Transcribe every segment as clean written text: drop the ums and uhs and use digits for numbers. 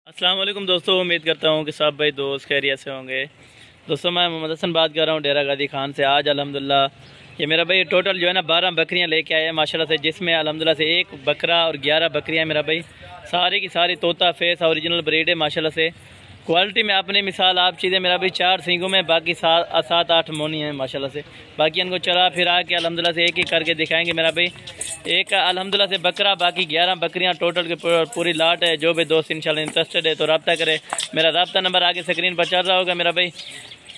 अस्सलाम वालेकुम दोस्तों, उम्मीद करता हूँ कि सब भाई दोस्त खैरियत से होंगे। दोस्तों मैं मोहम्मद हसन बात कर रहा हूँ डेरा गाजी खान से। आज अल्हम्दुलिल्लाह ये मेरा भाई टोटल जो है ना 12 बकरियाँ लेके आए हैं माशाल्लाह से, जिसमें अल्हम्दुलिल्लाह से एक बकरा और 11 बकरियाँ मेरा भाई सारी की सारी तोता फेस ओरिजिनल ब्रीड है माशाल्लाह से। क्वालिटी में अपनी मिसाल आप चीज़ें मेरा भाई 4 सींगों में, बाकी 7-8 मोनी हैं माशाल्लाह से। बाकी इनको चला फिरा के अल्हम्दुलिल्लाह से एक एक करके दिखाएंगे मेरा भाई। एक अल्हम्दुलिल्लाह से बकरा, बाकी 11 बकरियां टोटल की पूरी लाट है। जो भी दोस्त इंशाल्लाह इंटरेस्टेड है तो रब्ता करे। मेरा रब्ता नंबर आगे स्क्रीन पर चल रहा होगा मेरा भाई।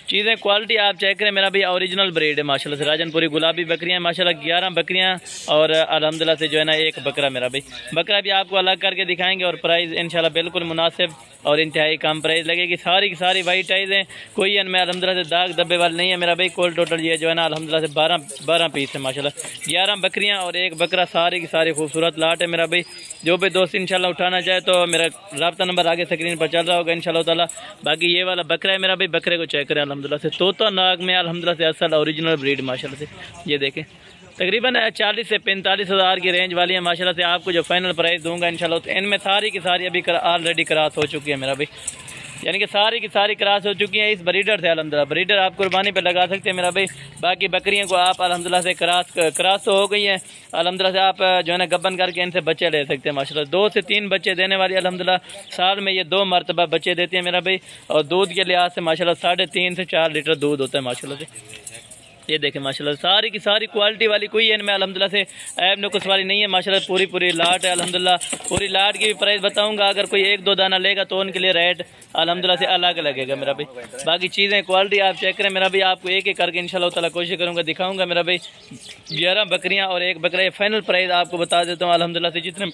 चीज़ें क्वालिटी आप चेक करें मेरा भाई, ओरिजिनल ब्रीड है माशाल्लाह से। राजनपुरी गुलाबी बकरियां माशाल्लाह 11 बकरियां और अल्हम्दुलिल्लाह से जो है ना एक बकरा मेरा भाई। बकरा भी आपको अलग करके दिखाएंगे और प्राइस इंशाल्लाह बिल्कुल मुनासिब और इंतहाई कम प्राइस लगेगी। सारी की सारी वाइट आइज हैं, कोई इनमें अल्हम्दुलिल्लाह से दाग धब्बे वाले नहीं है मेरा भाई। कुल टोटल ये जो है ना अल्हम्दुलिल्लाह से 12 पीस है माशाल्लाह। 11 बकरियां और एक बकरा, सारी की सारी खूबसूरत लाट है मेरा भाई। जो भी दोस्त इंशाल्लाह उठाना चाहे तो मेरा रब्ता नंबर आगे स्क्रीन पर चल रहा होगा इंशाल्लाह ताला। बाकी ये वाला बकरा है मेरा भाई, बकरे को चेक करें अल्हम्दुलिल्लाह से। तोता नाग में अल्हम्दुलिल्लाह से असल ओरिजिनल ब्रीड माशाल्लाह से। ये देखें तकरीबन 40 से 45 हज़ार की रेंज वाली है माशाल्लाह से। आपको जो फाइनल प्राइस दूंगा इंशाल्लाह, तो इनमें सारी की सारी अभी ऑलरेडी क्रॉस हो चुकी है मेरा भाई, यानी कि सारी की सारी क्रॉस हो चुकी है इस ब्रीडर से अल्हम्दुलिल्लाह। ब्रीडर आप कुर्बानी पे लगा सकते हैं मेरा भाई। बाकी बकरियों को आप अल्हम्दुलिल्लाह से क्रॉस तो हो गई है अल्हम्दुलिल्लाह से। आप जो है ना गब्बन करके इनसे बच्चे ले सकते हैं माशाल्लाह। 2 से 3 बच्चे देने वाली अल्हम्दुलिल्लाह। साल में ये 2 मरतबा बच्चे देती है मेरा भाई। और दूध के लिहाज से माशाल्लाह 3.5 से 4 लीटर दूध होता है माशाल्लाह से। ये देखें माशाल्लाह सारी की सारी क्वालिटी वाली, कोई इनमें अल्हम्दुलिल्लाह से ऐब नुक्स वाली नहीं है माशाल्लाह। पूरी लाट है अल्हम्दुलिल्लाह। पूरी लाट की भी प्राइस बताऊंगा। अगर कोई 1-2 दाना लेगा तो उनके लिए रेट अल्हम्दुलिल्लाह से अलग लगेगा मेरा भाई। बाकी चीज़ें क्वालिटी आप चेक करें मेरा भाई। आपको एक एक करके इंशाल्लाह ताला कोशिश करूँगा दिखाऊँगा मेरा भाई। 11 बकरियाँ और एक बकरा, ये फाइनल प्राइस आपको बता देता हूँ अल्हम्दुलिल्लाह से जितने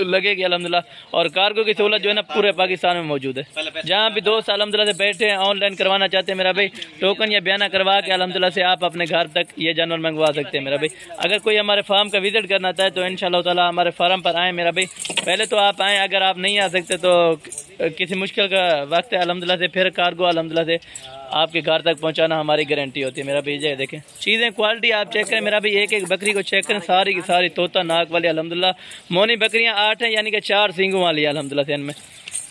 लगेगी अल्हम्दुलिल्लाह। और कार्गो की सहूलत जो है ना पूरे पाकिस्तान में मौजूद है। जहाँ भी दोस्त अल्हम्दुलिल्लाह से बैठे हैं, ऑनलाइन करवाना चाहते हैं मेरा भाई, टोकन या बयाना करवा के अल्हम्दुलिल्लाह से आप अपने घर तक ये जानवर मंगवा सकते हैं मेरा भाई। अगर कोई हमारे फार्म का विजिट करना चाहे तो इंशाल्लाह ताला हमारे फार्म पर आएँ मेरा भाई। पहले तो आप आएँ, अगर आप नहीं आ सकते तो किसी मुश्किल का वक्त है अल्हम्दुलिल्लाह से, फिर कार्गो अल्हम्दुलिल्लाह से आपके घर तक पहुंचाना हमारी गारंटी होती है मेरा भाई। ये देखें चीज़ें क्वालिटी आप चेक करें मेरा भाई। एक एक बकरी को चेक करें, सारी की सारी तोता नाक वाली अल्हम्दुलिल्लाह। मोनी बकरियां 8 हैं, यानी कि 4 सींगों वाली अल्हम्दुलिल्लाह से इनमें।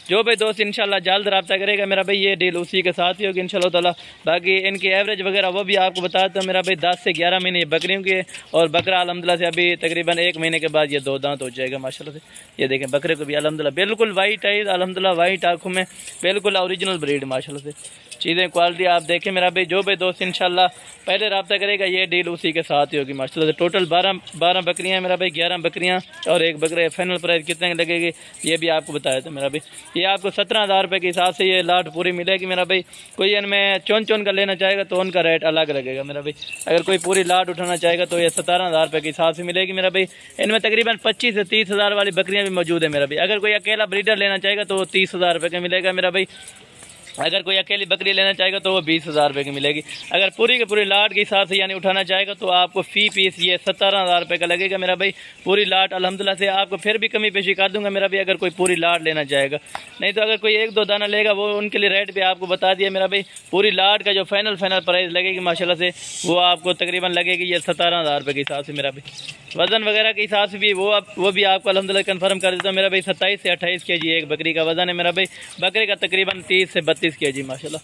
जो भाई दोस्त इंशाल्लाह जल्द रब्ता करेगा मेरा भाई, ये डील उसी के साथ ही होगी इंशाल्लाह ताला। बाकी इनकी एवरेज वगैरह वो भी आपको बताता हूँ मेरा भाई। 10 से 11 महीने बकरियों के, और बकरा अल्हम्दुलिल्लाह से अभी तकरीबन 1 महीने के बाद ये 2 दांत हो जाएगा माशाल्लाह से। ये देखें बकरे को भी अल्हम्दुलिल्लाह बिल्कुल वाइट आइज अल्हम्दुलिल्लाह, वाइट आँखों में बिल्कुल ओरिजिनल ब्रीड माशाल्लाह से। चीज़ें क्वालिटी आप देखें मेरा भाई। जो भाई दोस्त इंशाल्लाह पहले रब्ता करेगा ये डील उसी के साथ ही होगी माशाल्लाह से। टोटल 12 बकरियाँ हैं मेरा भाई, 11 बकरियाँ और एक बकरा। फाइनल प्राइस कितने लगेगी ये भी आपको बताया था मेरा भाई। ये आपको 17,000 रुपये के हिसाब से ये लाट पूरी मिलेगी मेरा भाई। कोई इनमें चौन का लेना चाहेगा तो उनका रेट अलग लगेगा मेरा भाई। अगर कोई पूरी लाट उठाना चाहेगा तो ये 17,000 रुपये के हिसाब से मिलेगी मेरा भाई। इनमें तकरीबन 25 से 30 हज़ार वाली बकरियाँ भी मौजूद है मेरा भाई। अगर कोई अकेला ब्रीडर लेना चाहेगा तो वो 30,000 रुपये का मिलेगा मेरा भाई। अगर कोई अकेली बकरी लेना चाहेगा तो वो 20,000 रुपये की मिलेगी। अगर पूरी के पूरी लाट के हिसाब से यानी उठाना चाहेगा तो आपको फ़ी पीस ये 17,000 रुपये का लगेगा मेरा भाई। पूरी लाट अल्हम्दुलिल्लाह से आपको फिर भी कमी पेशी कर दूंगा मेरा भाई, अगर कोई पूरी लाट लेना चाहेगा। नहीं तो अगर कोई 1-2 दाना लेगा वो उनके लिए रेट भी आपको बता दिया मेरा भाई। पूरी लाट का जो फाइनल प्राइस लगेगी माशाल्लाह से, वो आपको तकरीबन लगेगी ये 17,000 रुपये के हिसाब से मेरा भाई। वज़न वगैरह के हिसाब से भी वो भी आपको अल्हम्दुलिल्लाह कंफर्म कर देता हूँ मेरा भाई। 27 से 28 kg एक बकरी का वज़न है मेरा भाई। बकरे का तकरीबन 30 से 32 kg माशाल्लाह।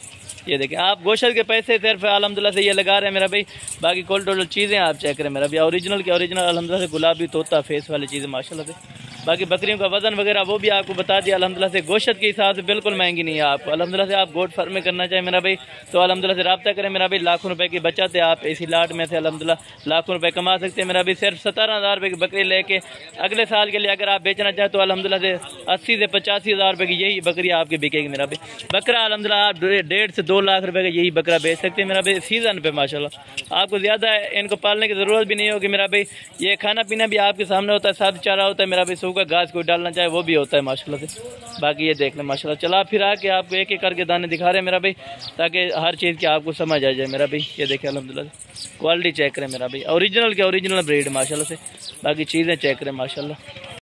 ये देखें आप गोश्त के पैसे सिर्फ अल्हम्दुलिल्लाह से ये लगा रहे हैं मेरा भाई। बाकी कुल टोटल चीज़ें आप चेक करें मेरा भाई। ओरिजिनल के ओरिजिनल अल्हम्दुलिल्लाह से गुलाबी तोता फेस वाली चीज़ें माशाल्लाह से। बाकी बकरियों का वज़न वगैरह वो भी आपको बता दिया अल्हम्दुलिल्लाह से। गोश्त के हिसाब से बिल्कुल महंगी नहीं है आपको अल्हम्दुलिल्लाह से। आप गोट फार्म में करना चाहें मेरा भाई तो अल्हम्दुलिल्लाह से रब्ता करें मेरा भाई। लाखों रुपए की बचत है, आप इसी लाट में से अल्हम्दुलिल्लाह लाखों रुपए कमा सकते हैं मेरा भाई। सिर्फ 17,000 रुपये की बकरी लेके अगले साल के लिए अगर आप बेचना चाहें तो अल्हम्दुलिल्लाह से 80 से 85 हज़ार रुपये की यही बकरी आपकी बिकेगी मेरा भाई। बकरा अल्हम्दुलिल्लाह आप 1.5 से 2 लाख रुपये का यही बकरा बेच सकते हैं मेरा भाई सीज़न पे माशाल्लाह। आपको ज़्यादा इनको पालने की ज़रूरत भी नहीं होगी मेरा भाई। ये खाना पीना भी आपके सामने होता है, सब चारा होता है मेरा भाई। सूखा घास कोई डालना चाहे वो भी होता है माशाल्लाह से। बाकी ये देख लें माशाल्लाह। चला फिर आके आपको एक एक करके दाने दिखा रहे हैं मेरा भाई, ताकि हर चीज़ की आपको समझ आ जाए मेरा भाई। ये देखें अल्हम्दुलिल्लाह क्वालिटी चेक करें मेरा भाई। ओरिजिनल के ओरिजिनल ब्रीड माशाल्लाह से। बाकी चीज़ें चेक करें माशाल्लाह।